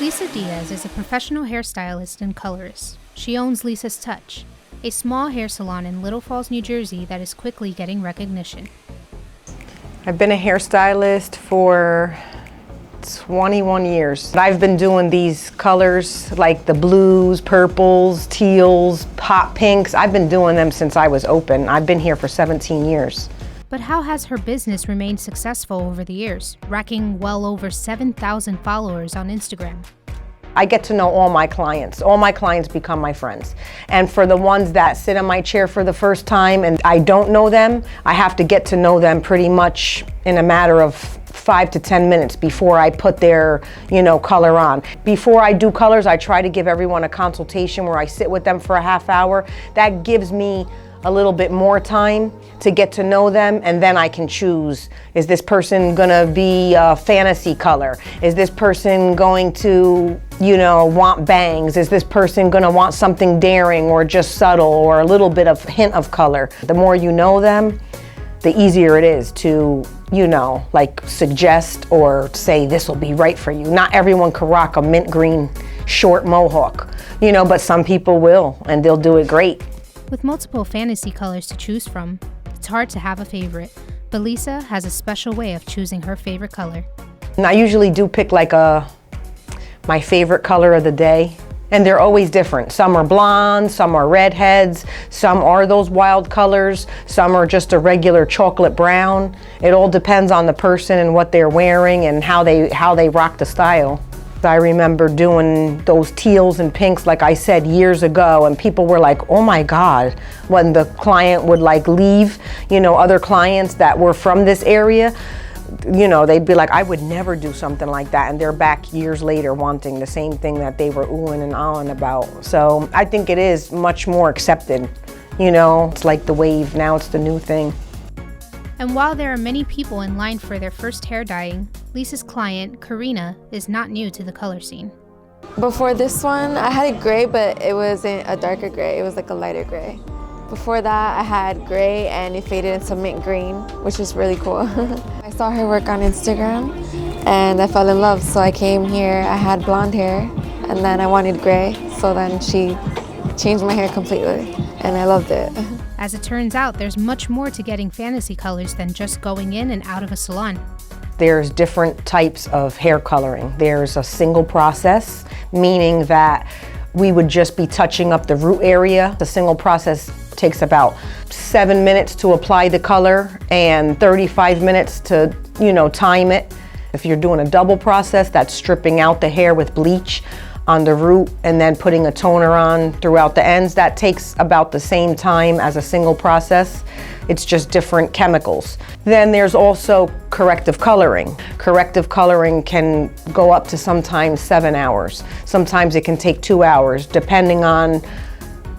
Lisa Diaz is a professional hairstylist and colorist. She owns Lisa's Touch, a small hair salon in Little Falls, New Jersey that is quickly getting recognition. I've been a hairstylist for 21 years. I've been doing these colors like the blues, purples, teals, hot pinks. I've been doing them since I was open. I've been here for 17 years. But how has her business remained successful over the years, racking well over 7,000 followers on Instagram? I get to know all my clients. All my clients become my friends. And for the ones that sit in my chair for the first time and I don't know them, I have to get to know them pretty much in a matter of 5 to 10 minutes before I put their, color on. Before I do colors, I try to give everyone a consultation where I sit with them for a half hour. That gives me a little bit more time to get to know them, and then I can choose, is this person gonna be a fantasy color? Is this person going to, want bangs? Is this person gonna want something daring or just subtle or a little bit of hint of color? The more you know them, the easier it is to, suggest or say this will be right for you. Not everyone can rock a mint green short mohawk, but some people will, and they'll do it great. With multiple fantasy colors to choose from, it's hard to have a favorite, but Lisa has a special way of choosing her favorite color. And I usually do pick my favorite color of the day, and they're always different. Some are blonde, some are redheads, some are those wild colors, some are just a regular chocolate brown. It all depends on the person and what they're wearing and how they rock the style. I remember doing those teals and pinks, like I said, years ago, and people were like, oh my God, when the client would leave, other clients that were from this area, they'd be like, I would never do something like that. And they're back years later wanting the same thing that they were oohing and ahhing about. So I think it is much more accepted. It's like the wave, now it's the new thing. And while there are many people in line for their first hair dyeing, Lisa's client, Karina, is not new to the color scene. Before this one, I had a gray, but it wasn't a darker gray. It was like a lighter gray. Before that, I had gray and it faded into mint green, which is really cool. I saw her work on Instagram and I fell in love. So I came here, I had blonde hair, and then I wanted gray. So then she changed my hair completely and I loved it. As it turns out, there's much more to getting fantasy colors than just going in and out of a salon. There's different types of hair coloring. There's a single process, meaning that we would just be touching up the root area. The single process takes about 7 minutes to apply the color and 35 minutes to, time it. If you're doing a double process, that's stripping out the hair with bleach on the root and then putting a toner on throughout the ends. That takes about the same time as a single process. It's just different chemicals. Then there's also corrective coloring. Corrective coloring can go up to sometimes 7 hours. Sometimes it can take 2 hours, depending on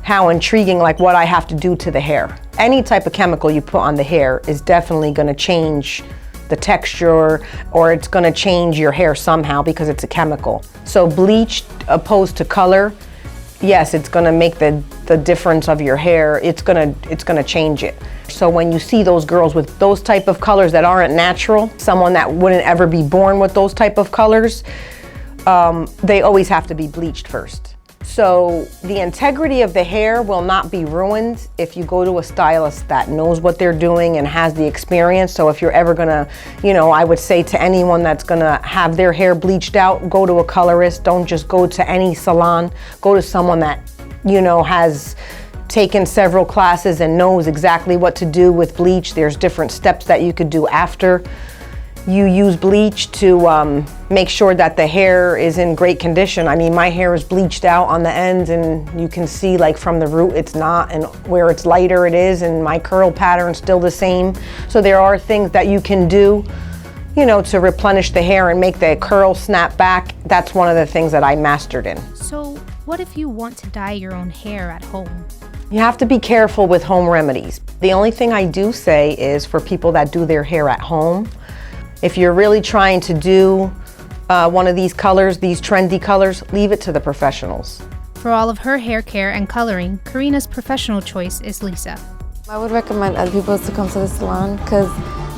how intriguing, what I have to do to the hair. Any type of chemical you put on the hair is definitely gonna change the texture, or it's gonna change your hair somehow because it's a chemical. So bleach opposed to color, yes, it's gonna make the difference of your hair. It's gonna change it. So when you see those girls with those type of colors that aren't natural, someone that wouldn't ever be born with those type of colors, they always have to be bleached first. So the integrity of the hair will not be ruined if you go to a stylist that knows what they're doing and has the experience. So if you're ever gonna, I would say to anyone that's gonna have their hair bleached out, go to a colorist. Don't just go to any salon. Go to someone that, has taken several classes and knows exactly what to do with bleach. There's different steps that you could do after you use bleach to make sure that the hair is in great condition. I mean, my hair is bleached out on the ends and you can see from the root it's not, and where it's lighter it is, and my curl pattern's still the same. So there are things that you can do, to replenish the hair and make the curl snap back. That's one of the things that I mastered in. So what if you want to dye your own hair at home? You have to be careful with home remedies. The only thing I do say is for people that do their hair at home, if you're really trying to do one of these colors, these trendy colors, leave it to the professionals. For all of her hair care and coloring, Karina's professional choice is Lisa. I would recommend other people to come to the salon because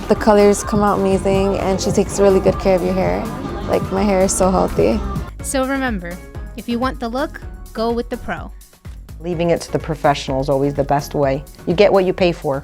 the colors come out amazing and she takes really good care of your hair. My hair is so healthy. So remember, if you want the look, go with the pro. Leaving it to the professional is always the best way. You get what you pay for.